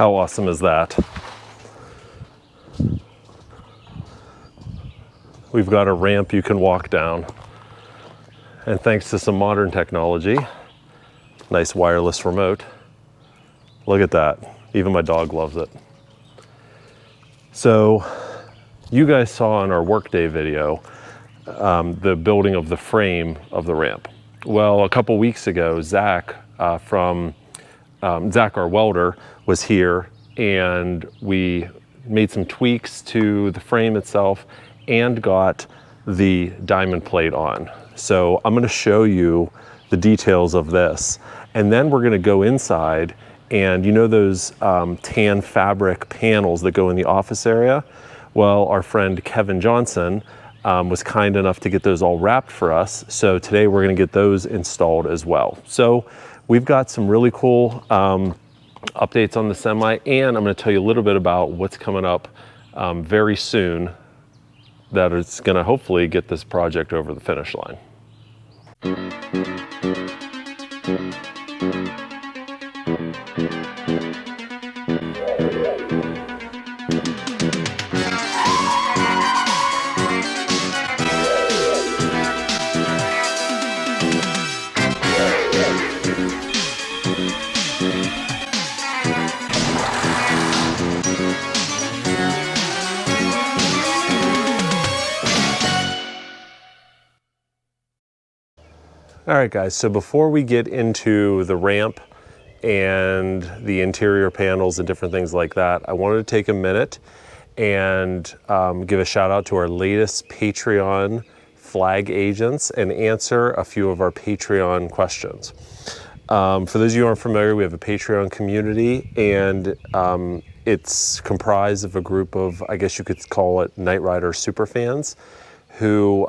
How awesome is that? We've got a ramp you can walk down. And thanks to some modern technology, nice wireless remote. Look at that. Even my dog loves it. So you guys saw in our workday video, the building of the frame of the ramp. Well, a couple weeks ago, Zach Zach, our welder, was here, and we made some tweaks to the frame itself and got the diamond plate on. So I'm going to show you the details of this, and then we're going to go inside, and you know those tan fabric panels that go in the office area? Well, our friend Kevin Johnson was kind enough to get those all wrapped for us. So today we're going to get those installed as well. So we've got some really cool updates on the semi, and I'm going to tell you a little bit about what's coming up very soon that is going to hopefully get this project over the finish line. All right, guys, so before we get into the ramp and the interior panels and different things like that, I wanted to take a minute and give a shout out to our latest Patreon flag agents and answer a few of our Patreon questions. For those of you who aren't familiar, we have a Patreon community, and it's comprised of a group of, I guess you could call it, Knight Rider superfans who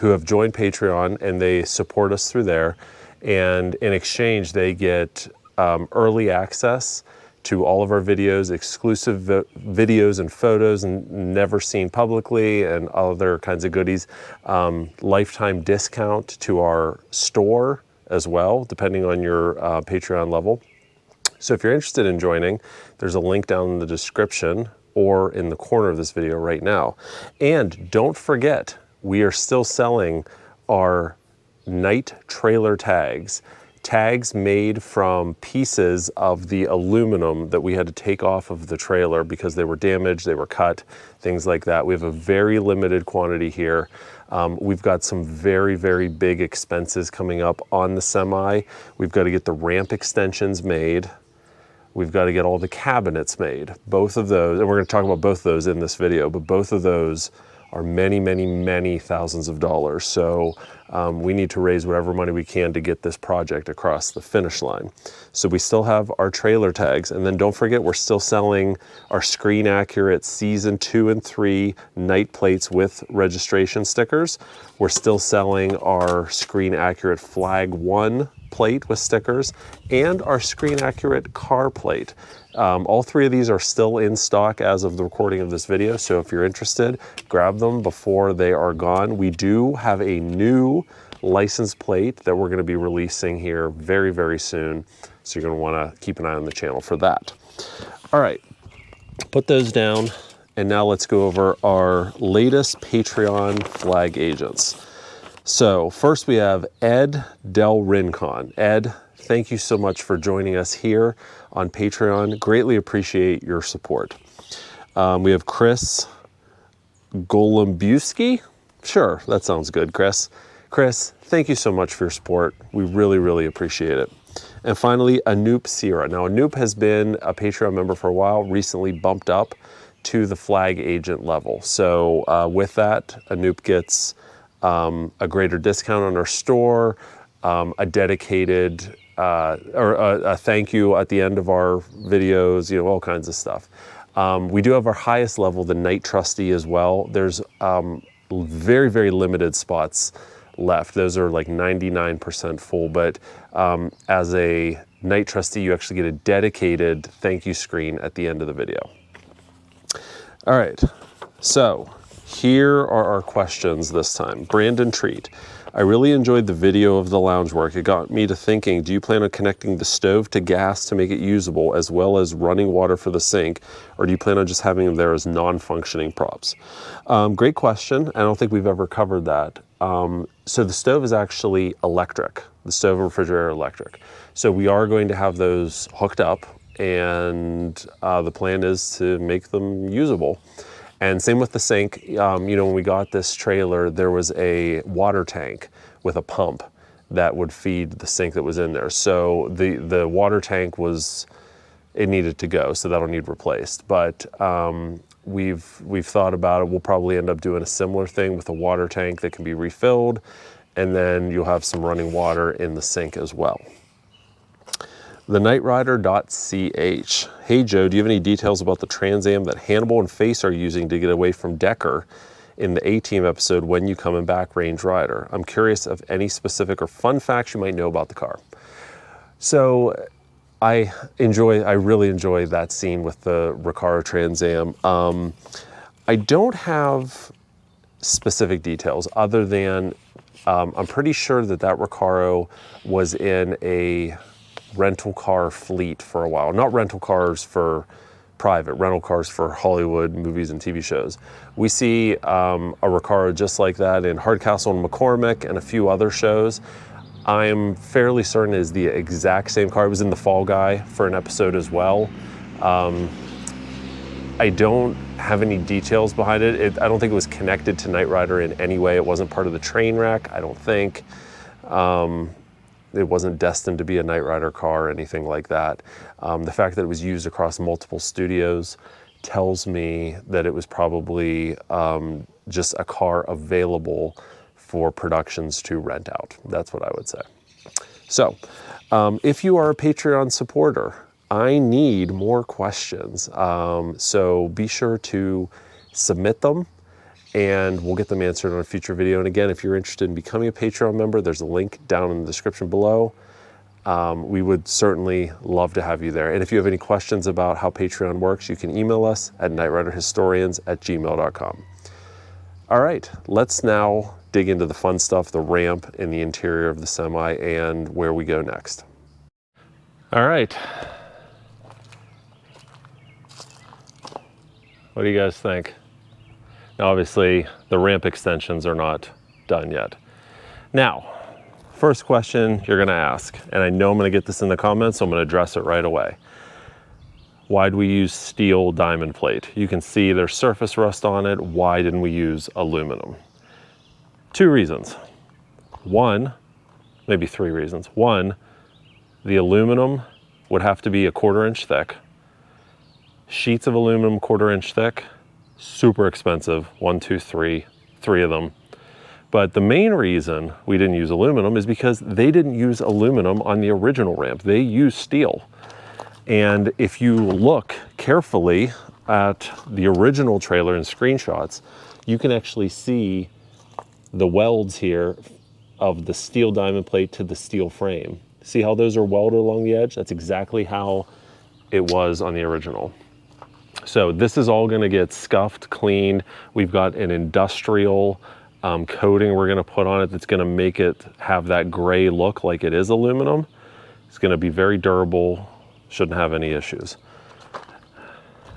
have joined Patreon, and they support us through there. And in exchange, they get early access to all of our videos, exclusive videos and photos and never seen publicly, and other kinds of goodies. Lifetime discount to our store as well, depending on your Patreon level. So if you're interested in joining, there's a link down in the description or in the corner of this video right now. And don't forget, we are still selling our Knight trailer tags made from pieces of the aluminum that we had to take off of the trailer because they were damaged, they were cut, things like that. We have a very limited quantity here. We've got some very, very big expenses coming up on the semi. We've got to get the ramp extensions made. We've got to get all the cabinets made. Both of those, and we're going to talk about both of those in this video, but both of those are many, many, many thousands of dollars. So we need to raise whatever money we can to get this project across the finish line. So we still have our trailer tags. And then don't forget, we're still selling our screen accurate season 2 and 3 Knight plates with registration stickers. We're still selling our screen accurate flag 1 plate with stickers and our screen accurate car plate. All three of these are still in stock as of the recording of this video, so if you're interested, grab them before they are gone. We do have a new license plate that we're going to be releasing here very, very soon, so you're going to want to keep an eye on the channel for that. All right, put those down, and now let's go over our latest Patreon flag agents. So first we have Ed Del Rincon. Ed, thank you so much for joining us here on Patreon. Greatly appreciate your support. We have Chris Golombuski. Sure, that sounds good, Chris. Chris, thank you so much for your support. We really, really appreciate it. And finally, Anoop Sierra. Now, Anoop has been a Patreon member for a while, recently bumped up to the flag agent level. So with that, Anoop gets a greater discount on our store, a dedicated or a thank you at the end of our videos, you know, all kinds of stuff. We do have our highest level, the Knight Trustee, as well. There's very, very limited spots left. Those are like 99% full, but as a Knight Trustee, you actually get a dedicated thank you screen at the end of the video. All right, so here are our questions this time. Brandon Treat. I really enjoyed the video of the lounge work. It got me to thinking, do you plan on connecting the stove to gas to make it usable as well as running water for the sink, or do you plan on just having them there as non-functioning props? Great question. I don't think we've ever covered that. So the stove is actually electric. The stove and refrigerator are electric. So we are going to have those hooked up, and the plan is to make them usable. And same with the sink. You know, when we got this trailer, there was a water tank with a pump that would feed the sink that was in there. So the water tank it needed to go, so that'll need replaced. But we've thought about it. We'll probably end up doing a similar thing with a water tank that can be refilled, and then you'll have some running water in the sink as well. The knightrider.ch. Hey Joe, do you have any details about the Trans Am that Hannibal and Face are using to get away from Decker in the A-Team episode When You Coming Back, Range Rider? I'm curious of any specific or fun facts you might know about the car. So I really enjoy that scene with the Recaro Trans Am. I don't have specific details other than I'm pretty sure that Recaro was in a rental car fleet for a while. Not rental cars for private, rental cars for Hollywood movies and TV shows. We see a Recaro just like that in Hardcastle and McCormick and a few other shows. I'm fairly certain it is the exact same car. It was in The Fall Guy for an episode as well. I don't have any details behind it. I don't think it was connected to Knight Rider in any way. It wasn't part of the train wreck, I don't think. It wasn't destined to be a Knight Rider car or anything like that. The fact that it was used across multiple studios tells me that it was probably just a car available for productions to rent out. That's what I would say. So, if you are a Patreon supporter, I need more questions. So be sure to submit them, and we'll get them answered on a future video. And again, if you're interested in becoming a Patreon member, there's a link down in the description below. We would certainly love to have you there. And if you have any questions about how Patreon works, you can email us at knightriderhistorians@gmail.com. All right, let's now dig into the fun stuff, the ramp in the interior of the semi, and where we go next. All right. What do you guys think? Now, obviously, the ramp extensions are not done yet. Now, first question you're gonna ask, and I know I'm gonna get this in the comments, so I'm gonna address it right away. Why do we use steel diamond plate? You can see there's surface rust on it. Why didn't we use aluminum? Two reasons. One, maybe three reasons. One, the aluminum would have to be a 1/4 inch thick. Sheets of aluminum 1/4 inch thick, super expensive, 1, 2, 3 of them. But the main reason we didn't use aluminum is because they didn't use aluminum on the original ramp. They used steel. And if you look carefully at the original trailer and screenshots, you can actually see the welds here of the steel diamond plate to the steel frame. See how those are welded along the edge? That's exactly how it was on the original. So this is all gonna get scuffed, cleaned. We've got an industrial coating we're gonna put on it that's gonna make it have that gray look like it is aluminum. It's gonna be very durable, shouldn't have any issues.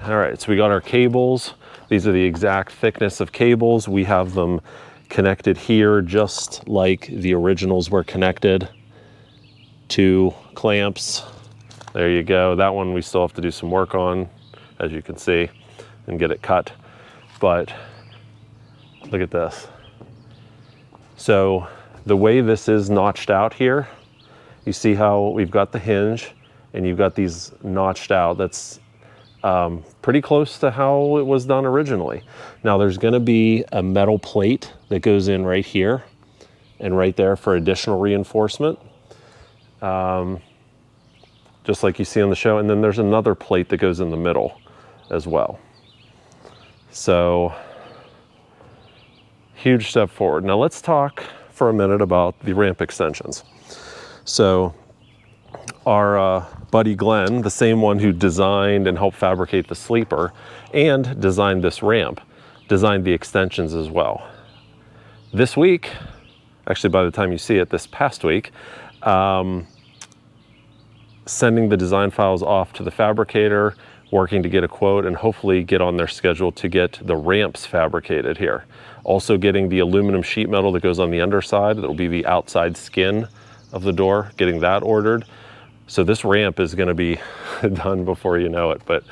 All right, so we got our cables. These are the exact thickness of cables. We have them connected here just like the originals were connected. 2 clamps. There you go. That one we still have to do some work on, as you can see, and get it cut. But look at this. So the way this is notched out here, you see how we've got the hinge and you've got these notched out. That's pretty close to how it was done originally. Now there's gonna be a metal plate that goes in right here and right there for additional reinforcement. Just like you see on the show. And then there's another plate that goes in the middle as well. So, huge step forward. Now let's talk for a minute about the ramp extensions. So, our buddy Glenn, the same one who designed and helped fabricate the sleeper and designed this ramp, designed the extensions as well. This week, actually by the time you see it, this past week, sending the design files off to the fabricator, working to get a quote, and hopefully get on their schedule to get the ramps fabricated here. Also getting the aluminum sheet metal that goes on the underside, that will be the outside skin of the door, getting that ordered. So this ramp is gonna be done before you know it, but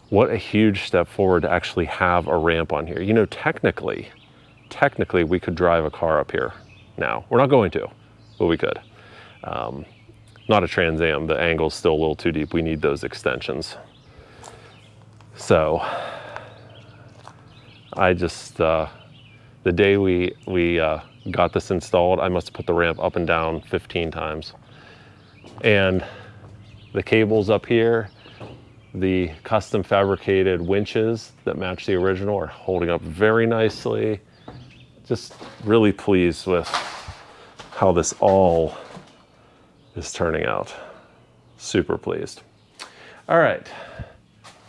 what a huge step forward to actually have a ramp on here. You know, technically we could drive a car up here now. We're not going to, but we could. Not a Trans Am, the angle's still a little too deep. We need those extensions. So I just, the day we got this installed, I must have put the ramp up and down 15 times. And the cables up here, the custom fabricated winches that match the original are holding up very nicely. Just really pleased with how this all is turning out. Super pleased. All right,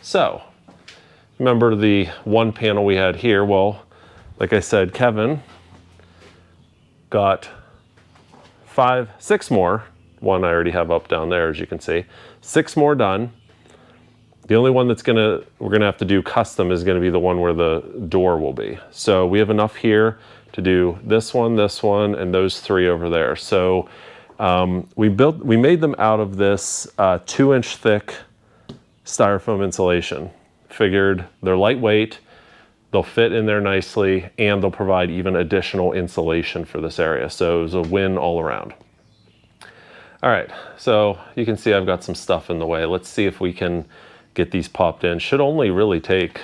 so remember the one panel we had here? Well, like I said, Kevin got 6 more. One I already have up down there, as you can see. 6 more done. The only one that's we're gonna have to do custom is gonna be the one where the door will be. So we have enough here to do this one, and those 3 over there. So we made them out of this 2-inch thick styrofoam insulation. Figured they're lightweight, they'll fit in there nicely, and they'll provide even additional insulation for this area. So it was a win all around. All right, so you can see I've got some stuff in the way. Let's see if we can get these popped in. Should only really take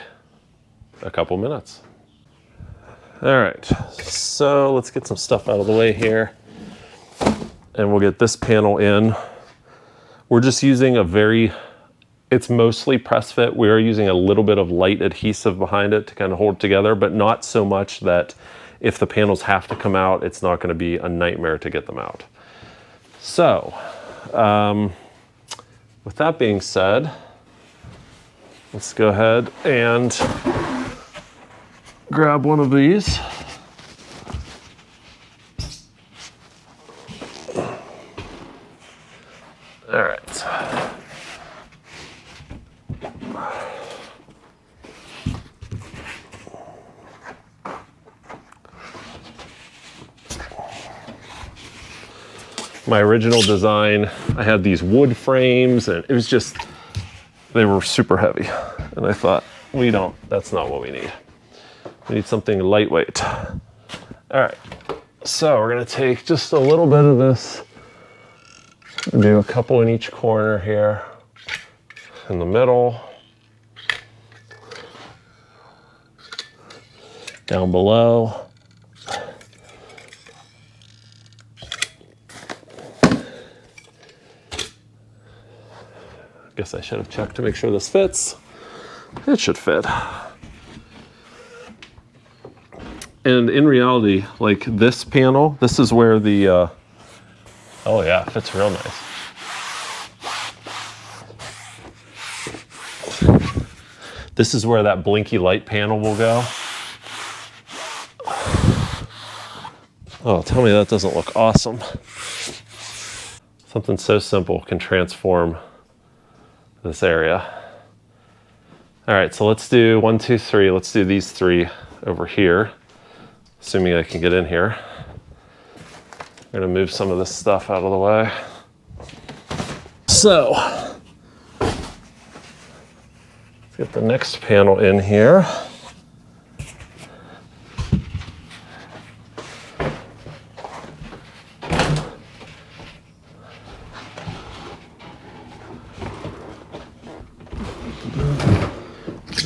a couple minutes. All right, so let's get some stuff out of the way here, and we'll get this panel in. We're just using it's mostly press fit. We are using a little bit of light adhesive behind it to kind of hold it together, but not so much that if the panels have to come out, it's not gonna be a nightmare to get them out. So, with that being said, let's go ahead and grab one of these. All right. My original design, I had these wood frames, and it was just, they were super heavy. And I thought, that's not what we need. We need something lightweight. All right, so we're gonna take just a little bit of this, do a couple in each corner here, in the middle, down below. Guess I should have checked to make sure this fits. It should fit. And in reality, like this panel, this is where the, oh yeah, it fits real nice. This is where that blinky light panel will go. Oh, tell me that doesn't look awesome. Something so simple can transform this area. All right, so let's do 1, 2, 3. Let's do these 3 over here, assuming I can get in here. I'm gonna move some of this stuff out of the way. So, let's get the next panel in here.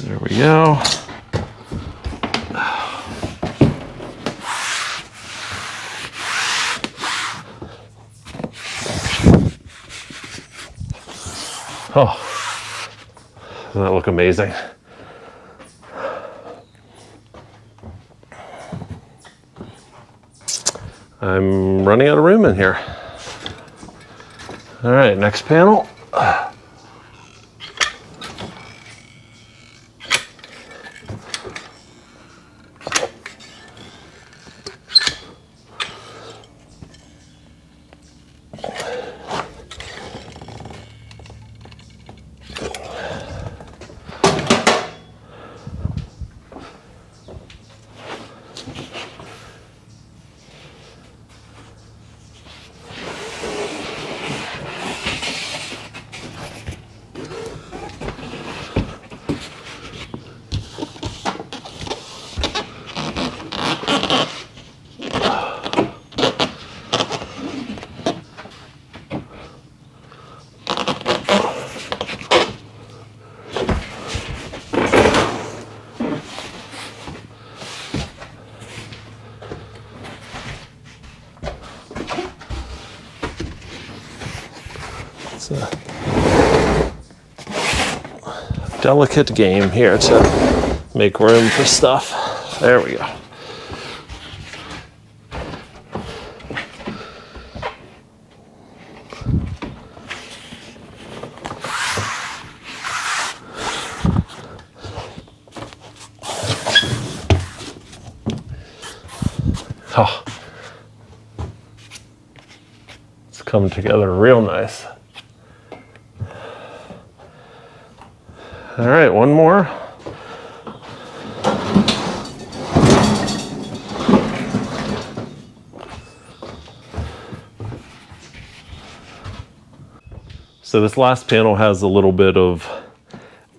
There we go. Oh, doesn't that look amazing? I'm running out of room in here. All right, next panel. It's a delicate game here to make room for stuff. There we go. Oh, it's coming together real nice. All right, one more. So this last panel has a little bit of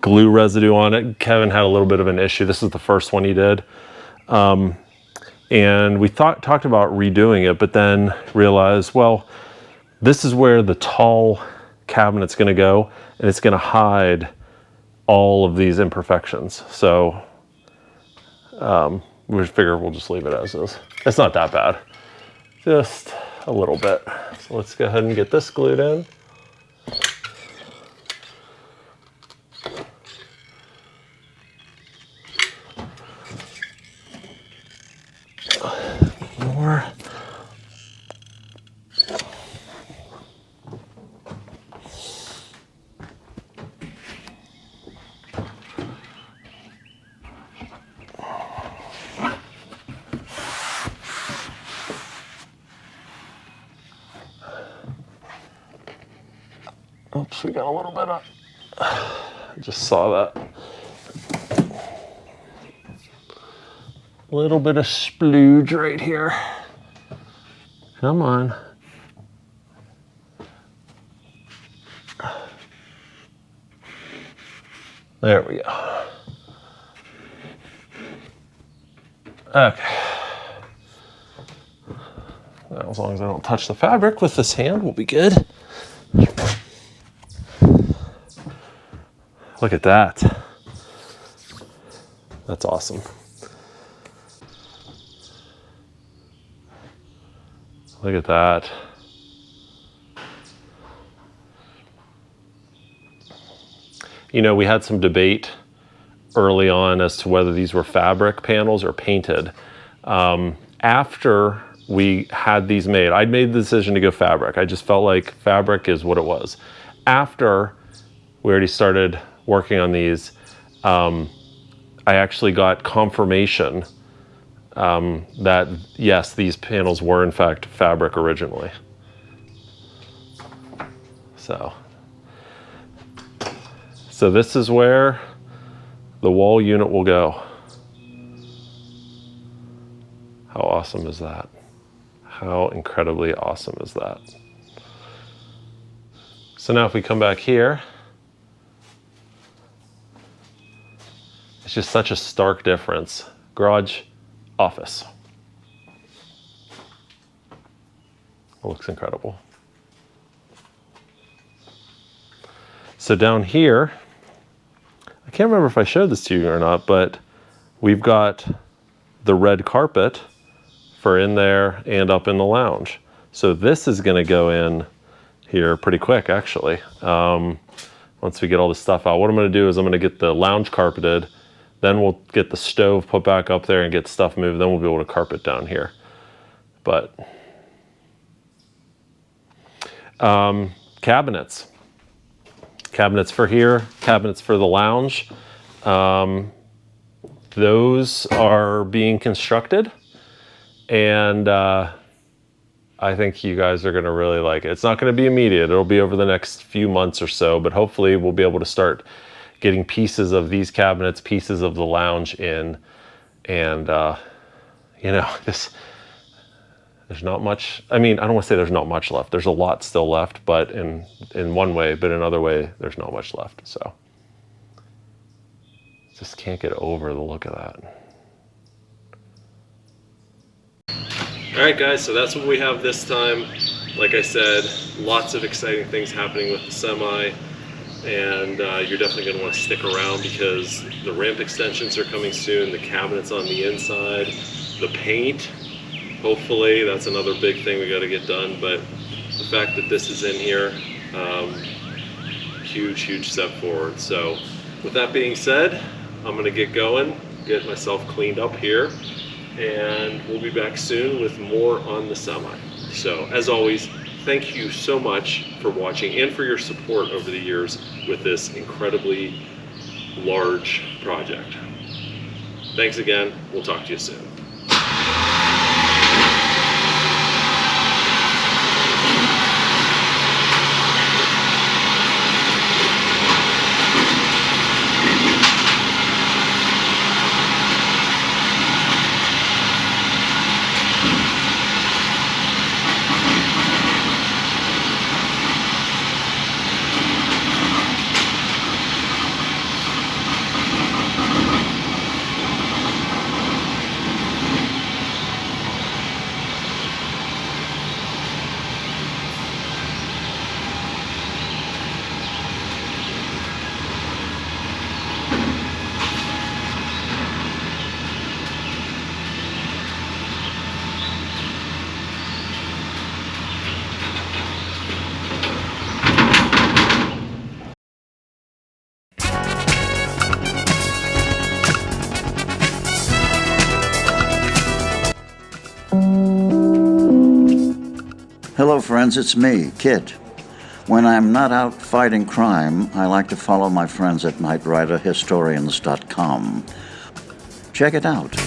glue residue on it. Kevin had a little bit of an issue. This is the first one he did. And we talked about redoing it, but then realized, well, this is where the tall cabinet's gonna go, and it's gonna hide all of these imperfections. So we figure we'll just leave it as is. It's not that bad, just a little bit. So let's go ahead and get this glued in. More. Oops, we got a little bit of, I just saw that. A little bit of splooge right here. Come on. There we go. Okay. Well, as long as I don't touch the fabric with this hand, we'll be good. Look at that. That's awesome. Look at that. You know, we had some debate early on as to whether these were fabric panels or painted. After we had these made, I'd made the decision to go fabric. I just felt like fabric is what it was. After we already started working on these, I actually got confirmation that yes, these panels were in fact fabric originally. So this is where the wall unit will go. How awesome is that? How incredibly awesome is that? So now if we come back here, it's just such a stark difference. Garage, office. It looks incredible. So down here, I can't remember if I showed this to you or not, but we've got the red carpet for in there and up in the lounge. So this is gonna go in here pretty quick, actually. Once we get all this stuff out. What I'm gonna do is I'm gonna get the lounge carpeted, then we'll get the stove put back up there and get stuff moved, then we'll be able to carpet down here. But, cabinets. Cabinets for here, cabinets for the lounge. Those are being constructed, and I think you guys are gonna really like it. It's not gonna be immediate, it'll be over the next few months or so, but hopefully we'll be able to start getting pieces of these cabinets, pieces of the lounge in, and you know, there's not much, I mean, I don't wanna say there's not much left. There's a lot still left, but in one way, but in another way, there's not much left, so. Just can't get over the look of that. All right, guys, so that's what we have this time. Like I said, lots of exciting things happening with the semi, and you're definitely gonna wanna stick around because the ramp extensions are coming soon, the cabinets on the inside, the paint, hopefully, that's another big thing we gotta get done, but the fact that this is in here, huge, huge step forward. So with that being said, I'm gonna get going, get myself cleaned up here, and we'll be back soon with more on the semi. So as always, thank you so much for watching and for your support over the years with this incredibly large project. Thanks again. We'll talk to you soon. Hello friends, it's me, KITT. When I'm not out fighting crime, I like to follow my friends at knightriderhistorians.com. Check it out.